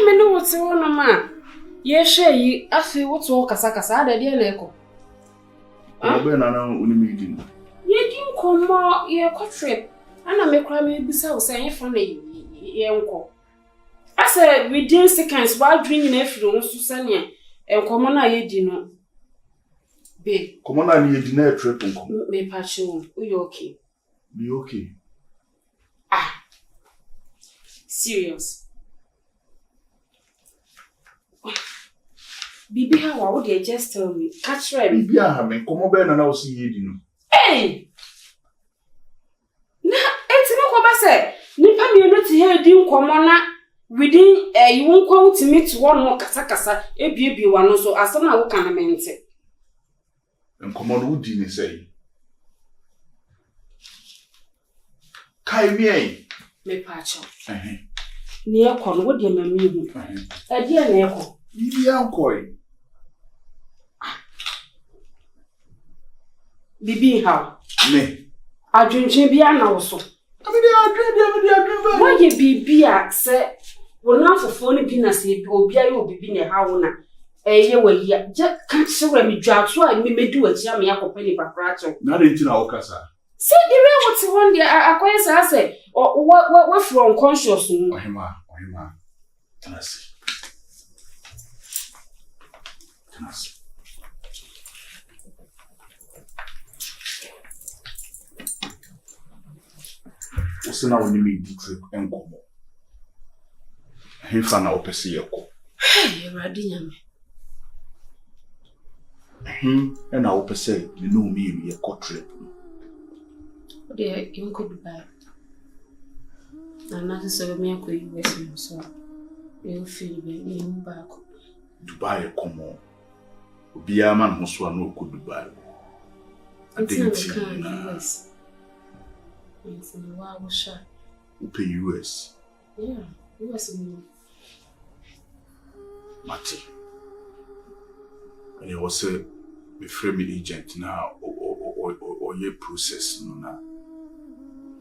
me no what one ma. Ye share yi afi what kasa ada de na eko. Obe na na uni mi di. Ye di nkomo ye trip. Ana me kra me bisa wo say fa na ye nko. Ase within seconds while drinking every no so sane enkomo na ye di no. Be. Komo na ni ye di na trip nko. Me pa che you okay? Be okay. Serious. Bibi how would you just tell me? Catch right. Bibi ha me komo be na na wo si ye di no. Hey. Na enti me ko ba say nipa me no ti he di nkomo na within you won kwa utimi to one no kasa ebie wa no so asa na wo kana mente. Nkomo no di ni say. Kai mi Me pa cho. Ni ekọ no wo de mami hu. E de na ekọ. Bibi ankoi. Bibi how? Me. Adwuntwe bia na wo so. Amede adwen ba. Wo ye bibi a se wo na fofo ni bi na se obi ayo bibi ne ha wo na. Eye wa yi. Je kan se wura mi dwaso a mi medu achi am yakopɛ ni papra cho. Na de ntina wo kasa. See the way what one day I say or what from unconscious. Ohima. Tanasi. Osina woni me di trip enkomo. Hefa na opese yeko. Hey, Radi nyame. Na opese me no me yeko trip. They you could Dubai. And not so me ko US so. You feel be me back. Dubai komo. Obiya man ho so na ko Dubai. Adenti na US. It's in wow sha. Upe US. Yeah, US no. Mati. And it was a frame agent now or ye process no na.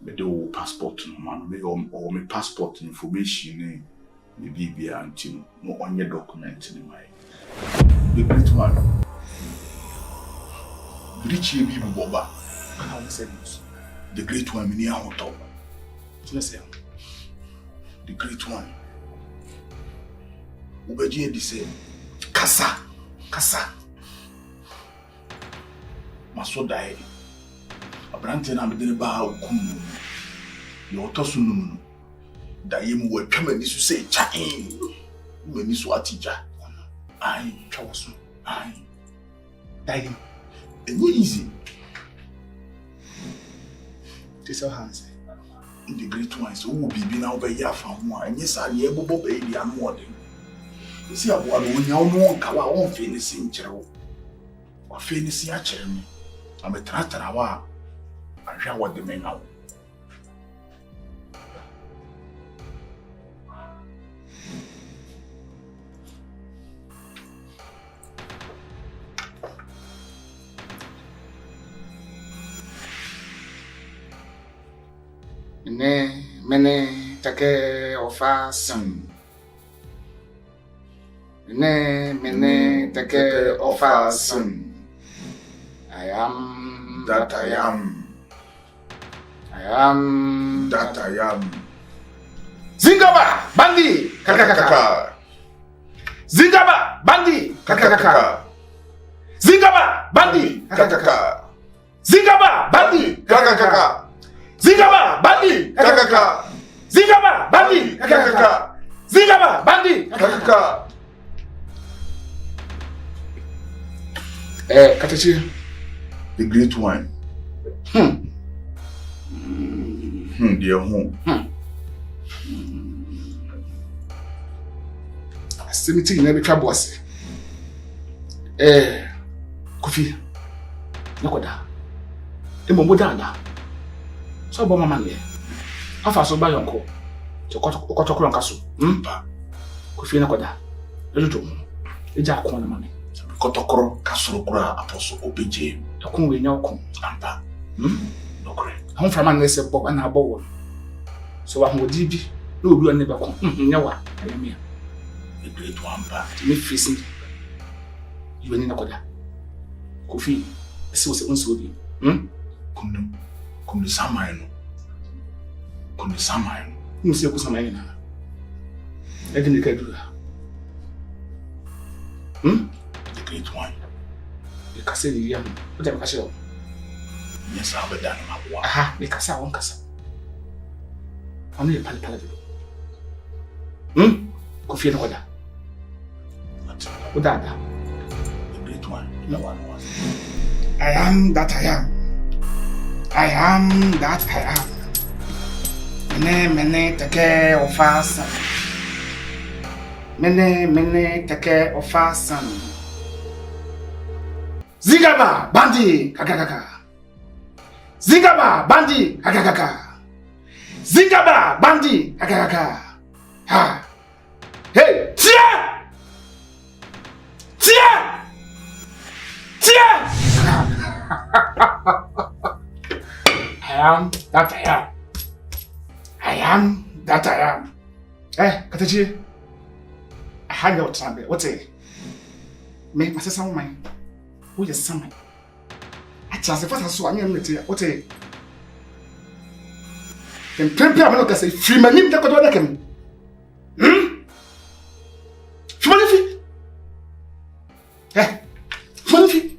Me do passport no man me or me passport information me bibia anti no onye document ni mai the great one Richie bibi boba how say this the great one me ni ahoto let's say the great one ubeji di say kasa maso dai abrante na medene ba okum ye otoso num da yemu wa twama ni so say chain mani so atija ai twawoso ai dai enye easy this hands the great ones who bibi na oba ya fa ho a enye sa ye bobo ba edi anu ode isi abo ado onya omo nka wa won fe ni sin kyerɛw wa fe ni si a kyerɛ me ametratra wa ahwa wo de me nawo mene take ofasun mene take ofasun I am that I am that I am Zingaba bandi kakakaka Zingaba bandi kakakaka Zingaba bandi kakakaka Zingaba bandi kakakaka Zingaba bandi kakaka Zingaba bandi kakaka Zingaba bandi kakaka Katachi the great one dear home Asimiti na betwa boase Kofi nakoda emombo dada so bo mama ne afa so ba yonko okotokoro nkaso mpa Kofi nakoda ejojo eja akon na mame kotokoro kasoro kura aposo obeje akon we nya okon ampa nokore hon frama ne se bo na abo wo so wa hodi bi na obi one be ko nya wa ayamia The great one back. Me facing. You ain't nakoda. Kofi, ese was once obi. Kum the samay no. You see ko samay na. E dey make do. The great one. The kase ni yam. What dem kase o? Yes, I be done my work. Aha, the kase won kasa. Onu e pale do. Kofi nakoda. Udada. The great one. No one was. I am that I am. I am that I am. Mene take of us. Mene take of us. Zigaba bandi kakakaka. Zigaba bandi kakakaka. Zigaba bandi kakakaka. Ha. Hey, tia! I am that I am. I am that I am. Katachi. I had your time. What's it? Make my sister mine. Who is some? I just the first one. What's it? Then Pempe, I'm not going to say, free my name. That's what I can. Free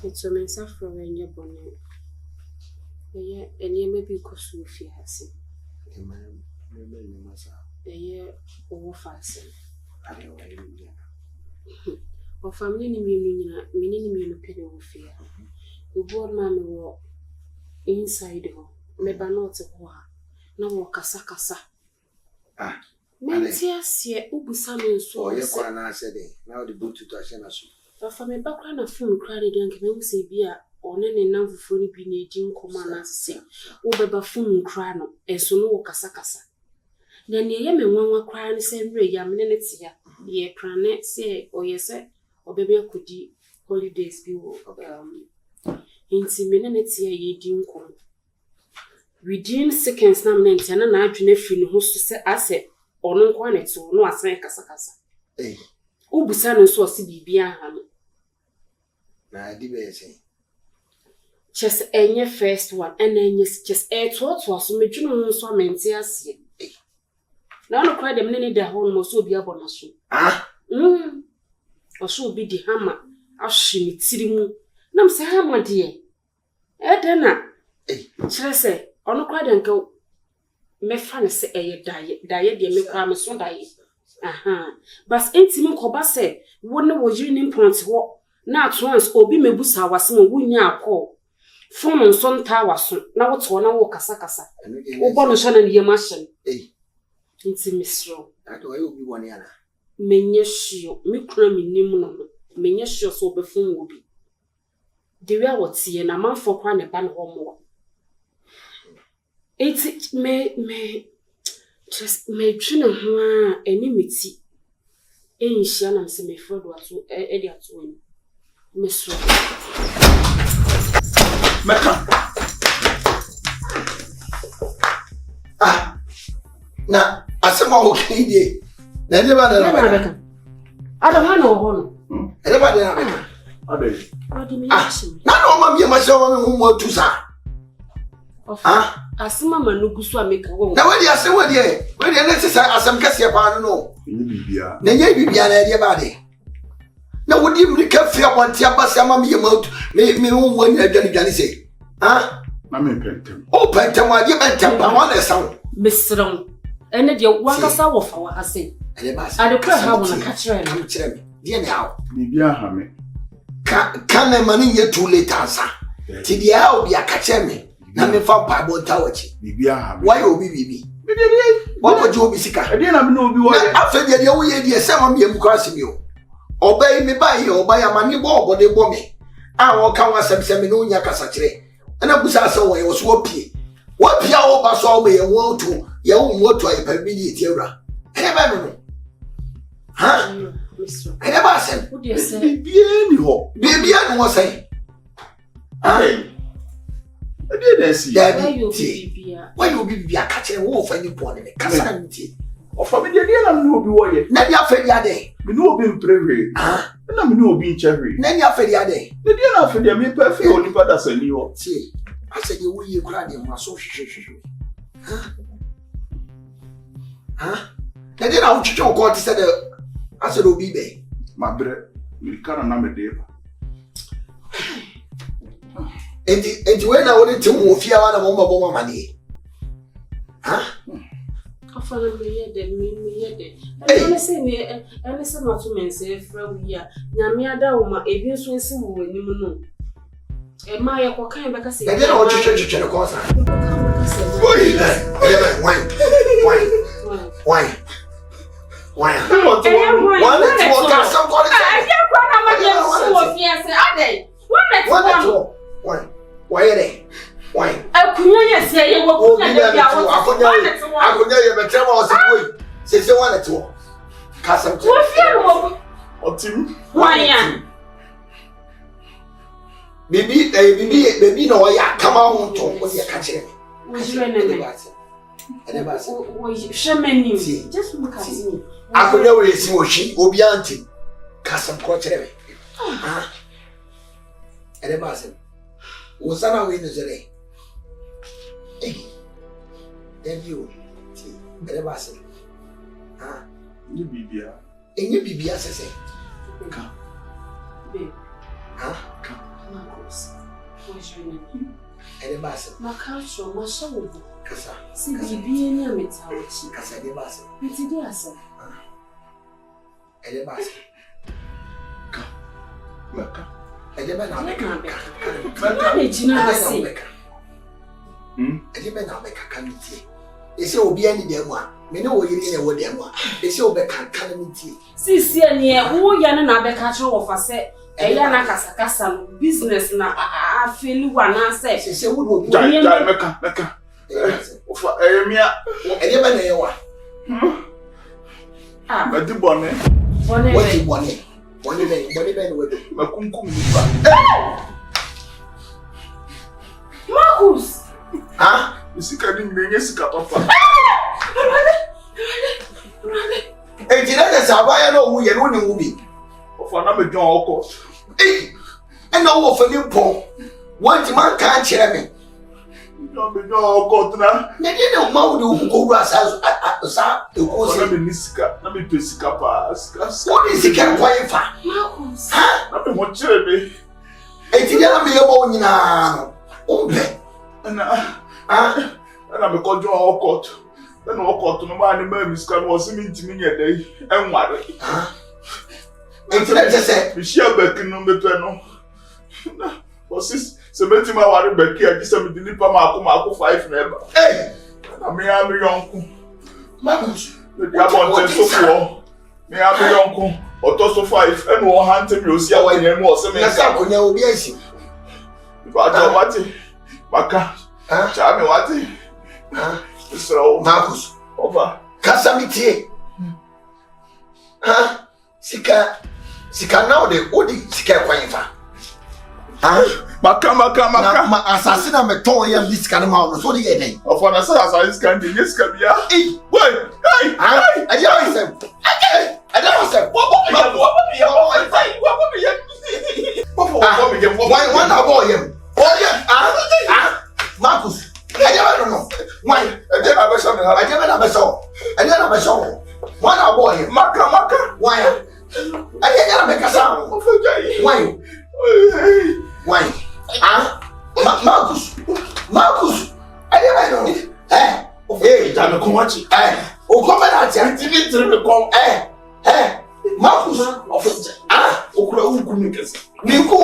It's a mess of when you're born. And you may be costume if you have seen. A year over fasten. Or family meaning penny of fear. The board man walk inside her, maybe not a war. No casa. Mentias ye ubusamin so yes, I said it. Now the boot to Tashana. But from a background of film cried young can say beer or any number for any pinaging command say, over buffoon crano, and so no casa. Then ye me one cry and say, Ray, yam minutes here, ye cranet say, or yes, or baby could ye holidays be in 2 minutes here ye dim come. Within seconds, now meant and an adjunct fin who's to say, I said, or no quantity, so no, I say casa. Eh, Ubusan so see bia ham. na I did say. Just any first one, and then yes, just a tot was medjuno so mentias ye. Now no cry them any the home must so be a bonus. Or so be the hammer, I'll shim it sitting. Nam say hammer dear. Edana. Shall I say, or no cry and go. Me fan say a diet, dear me cram so die. Aha. But intimate coba say, wouldn't was union points walk. Not once obi me busa wasimo wunya call. Phone on son tower now what's one hour casa. O bonus and ye machine. Intimisro. That way will be 1 year. Menyesho, me cram in nimuno. Menyesho so before will be. The real what's here and a man for one a ban homo. It may just me tuna enmity. Ain't Shannon se me fraud was Eddie at win. Miss Meka. Now, I said, okay, dear. Never I don't know. Everybody, What do you mean? no, mammy, myself, who want to say. As Mamma Lugusa make a woman. Now, when you say, what ye, when you necessary, as some Cassia, I don't know. Then you be an idea about it. Now, would you make a fair one, Tiabasama, me about me when you're going to say, I'm in Pentam. Oh, Pentam, I give Pentam, I want a sound. Miss Ron, and your Wakasa of our say. I don't care how I catch her and I'm telling me. Dear now, Maybe I have me. Can a money yet too late answer? Tidia will be a catcher me. Name for Bible Tower. Why will be? What would you be sick? I didn't know you were after the other year, some of you crossing you. Obey me by you, by a money ball, but they bought me. I will come as some seminonia cassatre. And I was also I was whoopy. What Piao Basso may a wall to your own water a permitted era. Heaven. Huh? so. I never said. What do you say? Bibiani ho. Bibiani was saying. Hey. I didn't see. Why you be Why you be a catcher wolf any point in the Casanti? Or for me, the idea no be warrior. Nadia Fediade. We know being prairie. Ah, and I'm no being cherry. Nadia Fediade. The dear not for the me perfect only but that's a new. See, I said you will you cry in my social. Huh? They didn't know to go to said I said Obi. My bread, we can't number day. And when I wanted to move here on a moment money. Huh? I follow me me. I say me, and listen what to men say from here. Yamiada, a being so simple when you know. A Maya, what kind of a say? I didn't know to church in the course. Why? Why are they? Why? I couldn't say you were I could never tell us a way. Say, one at all. Castle, What him? why? Baby, no, I come out to what you're catching. Was your enemy? I never said, Shaman, just look at me. I could never see what she will be auntie. Castle, quarter. I never said, was that a winner's day? Then you, I never said, ah, You be there. and you be as I say, Come. Babe, huh? Marcus, what's your name? I never said, Macacho, my soul. Cassa, See, be any amateur. Cassa, I never said, It's a dear son. I never said, Come. Mecca. I never know. Manage now, see. I never know. Can see. They say, will be any day one. Me know you didn't know what they want. They say, Obeka can tea. See, near who Yan and Abecacho of us say, a Yana Casacasa business now. I feel one answer. She said, what will be Mecca. For Emia. I never know what. Ah, but the bonnet. What you want it? What do you with it? Macumcum. Marcus! Huh? You see, I didn't bring a papa. And you know, that's how I know who you're running movie. For another John Alcott. Hey, and no for you, Paul. One man can't share me. Don't be John Alcott now. You know, Mount who go as the course. Let me Nisika. Let me to Sikapa. What is the camp quiet for? Marcus! Huh? Let me watch me. And you never be a bone now. And I'm a called John Alcott. Then Alcott, no man, the man is coming was meeting to me a day. And what? Huh? And let's say, Michelle Beckin number 10. Was this? Seventy my worry Becky, I just am the Marco 5 never. Hey, I may have your uncle. Marcus, The Diamond and so forth. May I be uncle, or Tosso 5, and one hunting you see our name was a let's go. You will be a sim. But what? Baka, Charmy, what? So, Marcus, over. Casamity. Huh? Sika now the Odi Sika Quainfa. Huh? Maka. My assassin, I'm a toy and this kind of mountain. So the name Of an assassin can be this can be a. Hey, Wait, hey, I just said, I never said, what one about him? Oh, yeah, Marcus, I never know. Why? I never saw. One about him. Maka. Why? I can't make a sound. Why? Marcus, I never know. Hey, Dame Kumachi. Oh, come on, I didn't call. Marcus, Okura Ukumikas. Nico,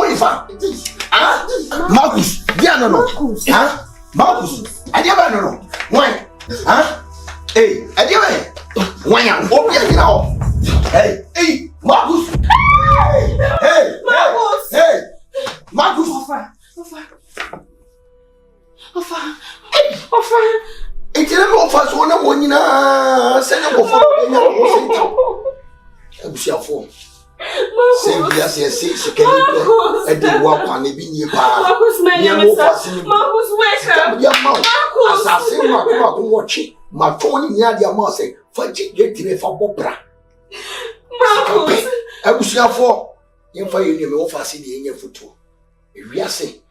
Marcus, yeah, no. Marcus, I never know. Why? Hey, I never. Why am I now? Hey, Marcus. Hey, Marcus. Offer. It's a little fast one. Send him for. Say we are say she can e dey walk on e bi nie pa. Marcus my name is Marcus wake. Ya ma. Assassin ma ko watch. Ma to ni nya dia ma say fa get me fa bobra. Marcus. Abusuafo yen fa yeni me wo fa se ni enya foto. E wi ase.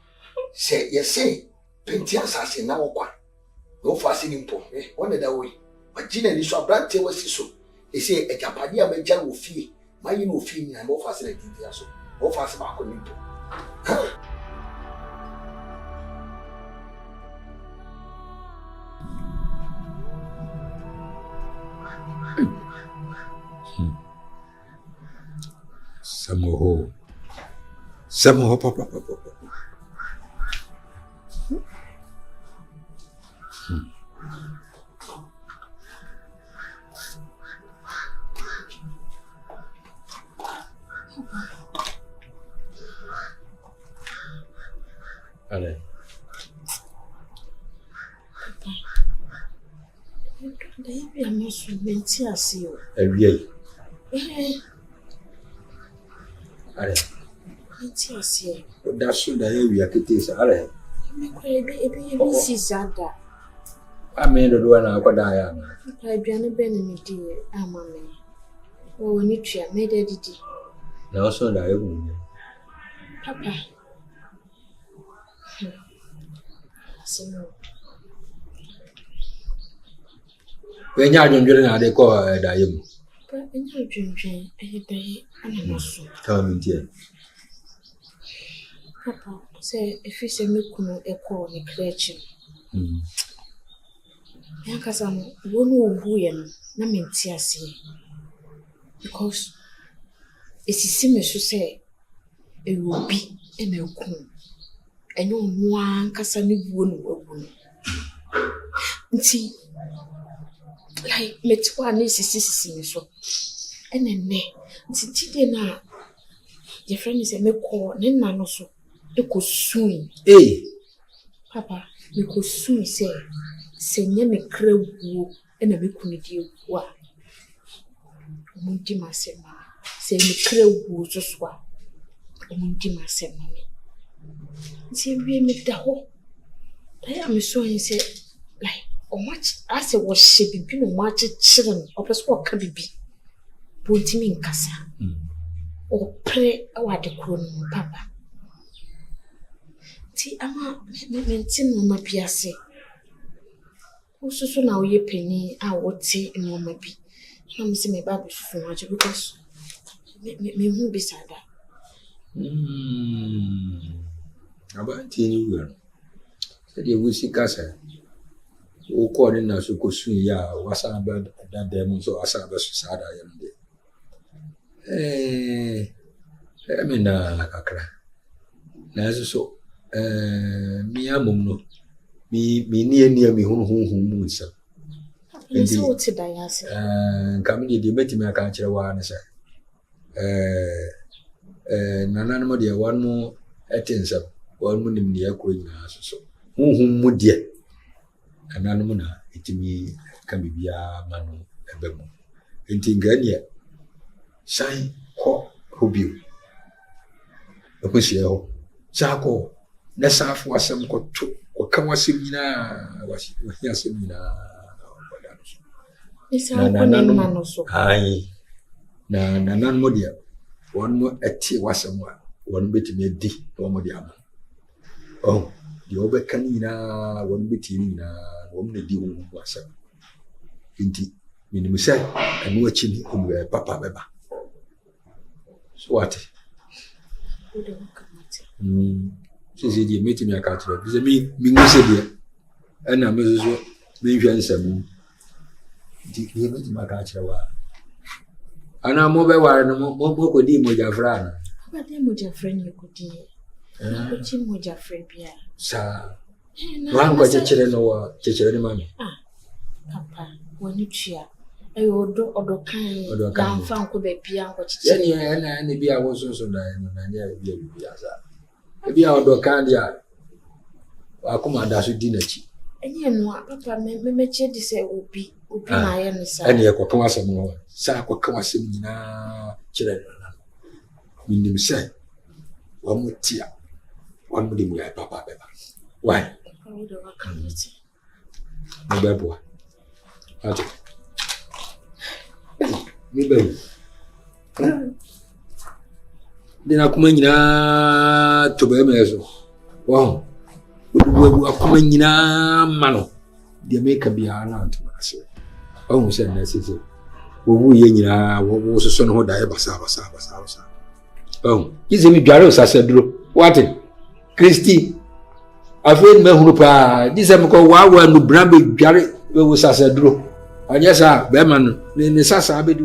Say yes say penti assassin na wo kwa. Wo fa se ni mpo. Wona da we. Magina ni so abrante wasi so. E say e japade a beja wo fie. Mayi no fie ni mo fa se na titi aso. Wo fa se ba ko ni mpo. Samoho papa. Ale. Daí a moça mentia assim. Ewie. Ale. Mentia assim. Da so da ewie akete sa ale. Me kwa ebe si zada. Ame do do na akwada ya na. Kwa aduane be na me di ama me. O ni tua me da didi. Na so da ewu ni. Papa. Asemo. We nya adwendwere na de ko da yemu. Pa enya adwendwen ebe ana maso. Ka mi tie. Papa, say if you say me kuno eko ni krechi. Ya kasa no wonu ohuye no na menti ase. Because esisi me so say e obi e na ekunu. Enyo nwa nkasa ne buo no wagu no. Nti like metwa na esisi me so. Enenne nti tide na your friend is a meko ne na no so. Eko sui. Papa, meko sui se nye me krewu e na meku ne die wu a. Omundi masema. Se me krewu so so a. Omundi masema me. Se wie me da ho. Dai am so yin se like o much as wo hye bibi no ma chichiren opeso ka bibi. Bontimi nkasa. O pre awade kro no papa. Ti ama menti no ma biase. Osusu na oye pani a wote no ma bi. Na me se me ba besusu no aje because me hu bisada. Aba tini wu. Se de wusi kasa. O ko ni na so ko sun ya wasa ba da dem so asa ba su sada ya mde. Me na kakra. Na so mi amum no mi ni mi hunu mu nsa. Ndi o ti da ya se. Kam ni de metimi aka kire wa na se. Nana mo de wan mo etinsa wan mo nim ne akro nyina so. Hunu mu de. Nana mo na etimi ka bibia ma no ebe mu. Enti ngania sai ho hobiu. Okwesi ho. Sako na safu asem ko to ko kan wasem nyina wasi asem nyina na so ai na nan modia won mo ati wasem wa won betime di to modia ma oh di obeka nyina won betime nyina won na di won wasem inti minimu sai anu achi ni ko papa beba so what Sisi di meti mi akatro. Bize mi nguse dia. Ana mezo mi hwa nsam. Di meti mi akatro wa. Ana mo be ware no mo ko di moja fra na. Ba di moja fra ni ko di. Ko ti moja fra bia. Sa. Wan ko chechere no wa chechere ni mami. Papa, woni tua. Ayo odo kan fa ko be bia ko chechere. Ya ni na bia wo so da no na ni bia sa. Ebi a odo kan dia akoma da so di nachi enye no papa me che di se obi na ye no sa ene ye kokka wasem no sa kokka wasem nyina kire na minim sɛ wɔn tia wɔn de mu yɛ papa bɛba why me bɛboa ate me bɛyi de na kuma nyinaa to bɛyɛ mɛ so wɔn wɔdu akoma nyinaa ma no deɛ meka biara na ntoma ase ɔhu sɛ nnɛ sese wɔwu yɛ nyinaa wɔsoso ne ho daeɛ basa ɔhu gye sɛ medware osasɛ duro wate Kristi afei mahunu paa gye sɛ mekɔ waawa no bra bɛdware osasɛ duro ɔnyɛ saa bɛrima no ne sasaa bɛdi